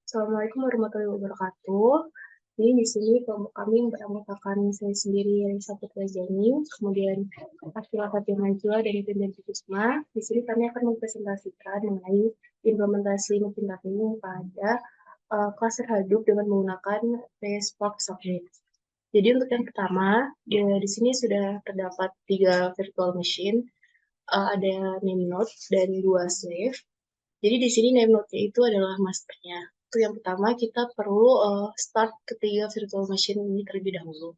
Assalamualaikum warahmatullahi wabarakatuh. Jadi di sini kelompok kami beranggotakan saya sendiri, Raisa Putrajani, kemudian Akila Fatia Najwa dari tim dan Kusma. Di sini kami akan mempresentasikan mengenai implementasi mesin learning pada cluster Hadoop dengan menggunakan PySpark Subnet. Jadi untuk yang pertama, di sini sudah terdapat 3 virtual machine, ada Nemnode dan 2 slave. Jadi di sini name node-nya itu adalah masternya. Untuk yang pertama, kita perlu start ketiga virtual machine ini terlebih dahulu.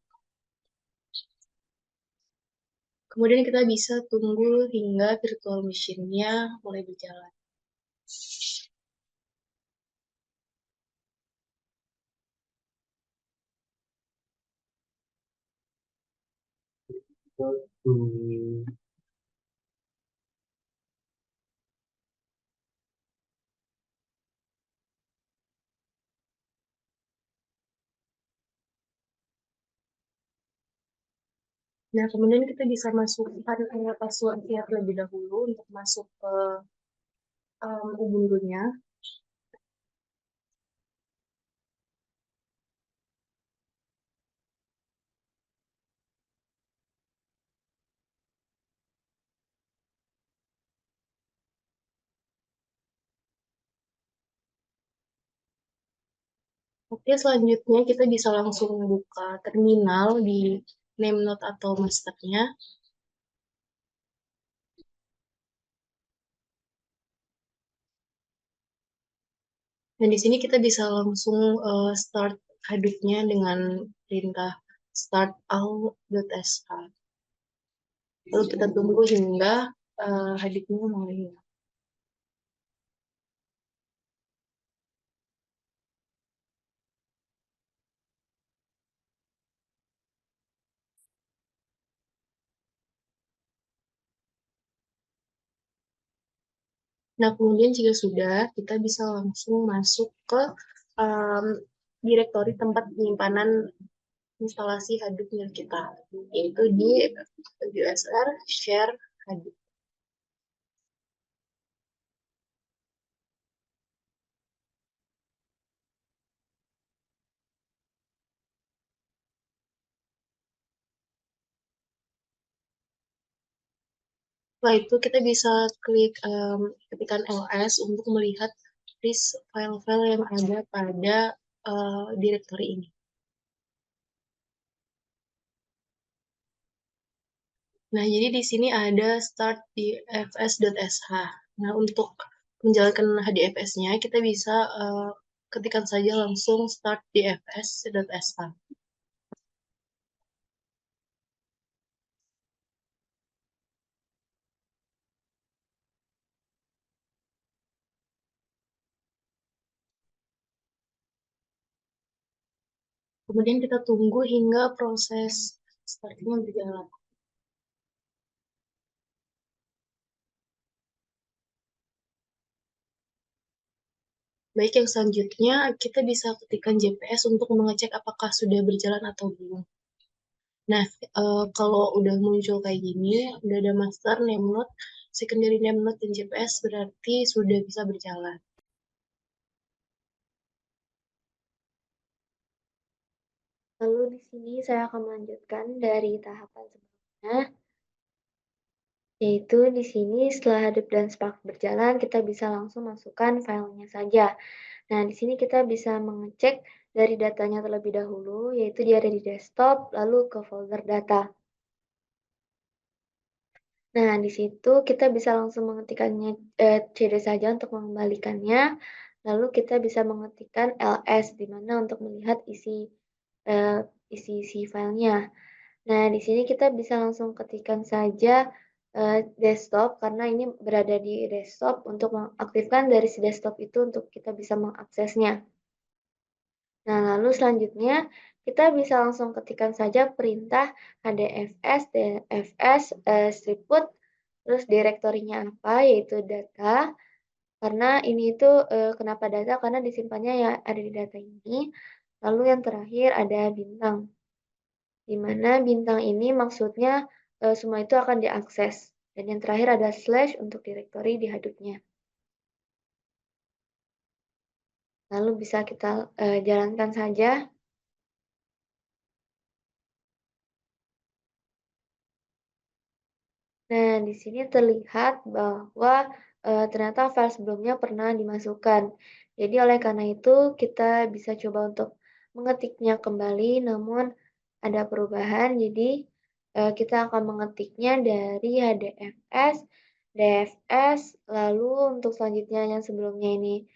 Kemudian kita bisa tunggu hingga virtual machine-nya mulai berjalan. Nah, kemudian kita bisa masukkan password-nya terlebih dahulu untuk masuk ke Ubuntu-nya. Oke, selanjutnya kita bisa langsung buka terminal di name node atau masternya. Dan di sini kita bisa langsung start Hadoop-nya dengan perintah start all.sh. Lalu kita tunggu hingga Hadoop-nya mulai. Nah, kemudian jika sudah, kita bisa langsung masuk ke um, direktori tempat penyimpanan instalasi Hadoop milik kita, yaitu di USR share Hadoop. Setelah itu kita bisa klik ketikan ls untuk melihat list file-file yang ada pada direktori ini. Nah, jadi di sini ada start di fs.sh. Nah, untuk menjalankan HDFS-nya, kita bisa ketikkan saja langsung start di fs.sh. Kemudian kita tunggu hingga proses startnya berjalan. Baik, yang selanjutnya kita bisa ketikkan JPS untuk mengecek apakah sudah berjalan atau belum. Nah, kalau udah muncul kayak gini, udah ada master, name node, secondary name node, dan JPS, berarti sudah bisa berjalan. Lalu di sini saya akan melanjutkan dari tahapan sebelumnya, yaitu di sini setelah Hadoop dan Spark berjalan, kita bisa langsung masukkan filenya saja. Nah, di sini kita bisa mengecek dari datanya terlebih dahulu, yaitu dia ada di desktop, lalu ke folder data. Nah, di situ kita bisa langsung mengetikkannya cd saja untuk mengembalikannya. Lalu kita bisa mengetikkan ls, di mana untuk melihat isi filenya. Nah, di sini kita bisa langsung ketikkan saja desktop, karena ini berada di desktop untuk mengaktifkan dari si desktop itu untuk kita bisa mengaksesnya. Nah, lalu selanjutnya kita bisa langsung ketikkan saja perintah hdfs, dfs, striput, terus direktorinya apa, yaitu data. Karena ini itu kenapa data? Karena disimpannya ya ada di data ini. Lalu yang terakhir ada bintang, di mana bintang ini maksudnya semua itu akan diakses. Dan yang terakhir ada slash untuk direktori di Hadoop-nya. Lalu bisa kita jalankan saja. Nah, di sini terlihat bahwa ternyata file sebelumnya pernah dimasukkan. Jadi oleh karena itu kita bisa coba untuk mengetiknya kembali, namun ada perubahan. Jadi kita akan mengetiknya dari HDFS, DFS, lalu untuk selanjutnya yang sebelumnya ini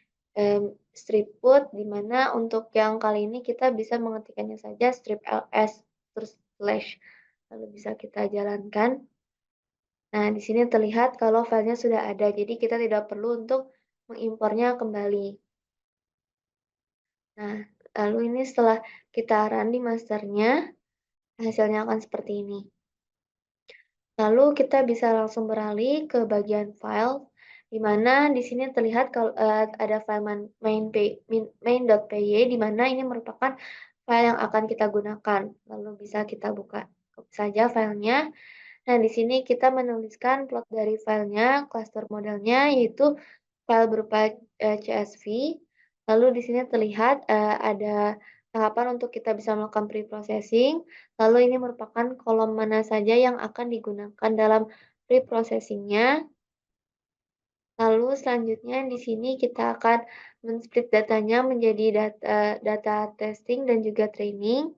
strip put, di mana untuk yang kali ini kita bisa mengetikkannya saja strip ls terus slash, lalu bisa kita jalankan. Nah, di sini terlihat kalau filenya sudah ada, jadi kita tidak perlu untuk mengimpornya kembali. Nah, lalu ini setelah kita run di masternya, hasilnya akan seperti ini. Lalu kita bisa langsung beralih ke bagian file, di mana di sini terlihat kalau ada file main.py, di mana ini merupakan file yang akan kita gunakan. Lalu bisa kita buka saja filenya. Nah, di sini kita menuliskan plot dari filenya, cluster modelnya, yaitu file berupa CSV. Lalu di sini terlihat ada tahapan untuk kita bisa melakukan pre-processing. Lalu ini merupakan kolom mana saja yang akan digunakan dalam pre-processingnya. Lalu selanjutnya di sini kita akan men-split datanya menjadi data testing dan juga training.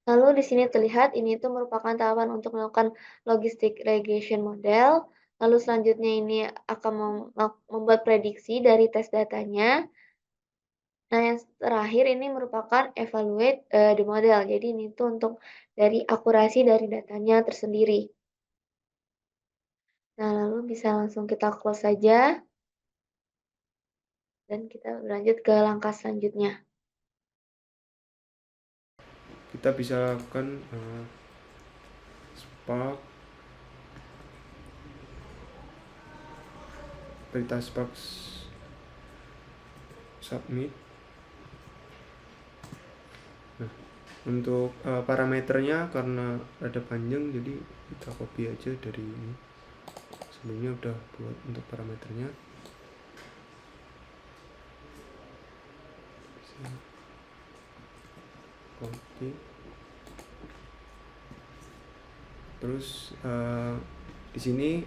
Lalu di sini terlihat ini itu merupakan tahapan untuk melakukan logistic regression model. Lalu selanjutnya ini akan membuat prediksi dari tes datanya. Nah, yang terakhir ini merupakan evaluate the model. Jadi ini tuh untuk dari akurasi dari datanya tersendiri. Nah, lalu bisa langsung kita close saja. Dan kita berlanjut ke langkah selanjutnya. Kita bisa lakukan Spark, perintah Spark submit. Nah, untuk parameternya karena ada panjang, jadi kita copy aja dari ini. Sebelumnya udah buat untuk parameternya. Bisa copy. Terus di sini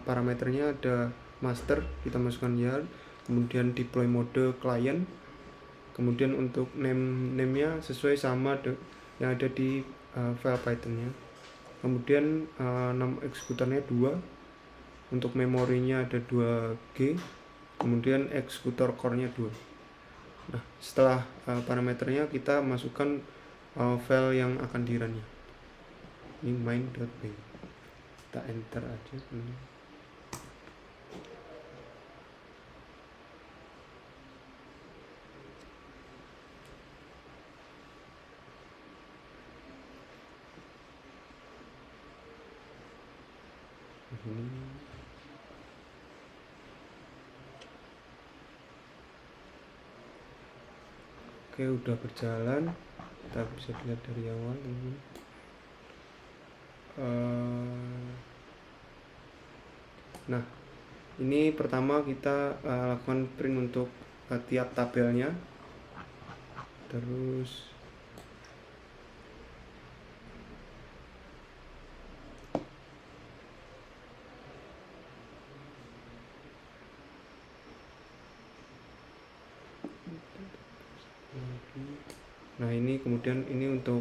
parameternya ada master, kita masukkan YAR, kemudian deploy mode client, kemudian untuk name-nya sesuai sama yang ada di file Python-nya. Kemudian nama eksekutornya 2, untuk memorinya ada 2G, kemudian eksekutor core-nya 2. Nah, setelah parameternya kita masukkan file yang akan di-run-nya. Ini main.py. Kita enter aja. Oke, udah berjalan. Kita bisa lihat dari awal ini. Nah, ini pertama kita lakukan print untuk tiap tabelnya. Terus nah, ini kemudian ini untuk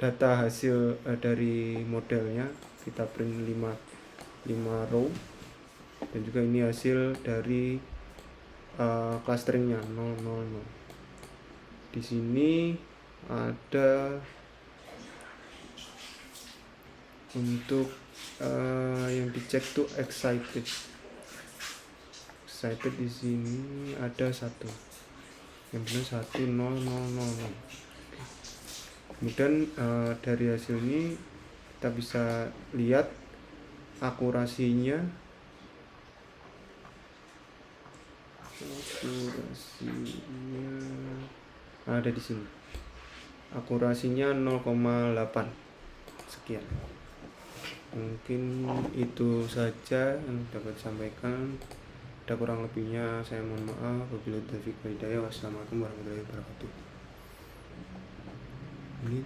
data hasil dari modelnya, kita print 5 row, dan juga ini hasil dari clusteringnya 000. Di sini ada untuk yang dicek tuh excited di sini ada 1, yang benar 10000. Kemudian dari hasil ini kita bisa lihat akurasinya ada di sini. Akurasinya 0,8 sekian. Mungkin itu saja yang dapat disampaikan. Ada kurang lebihnya saya mohon maaf. Wabillahi taufiq wal hidayah. Wassalamualaikum warahmatullahi wabarakatuh. Ini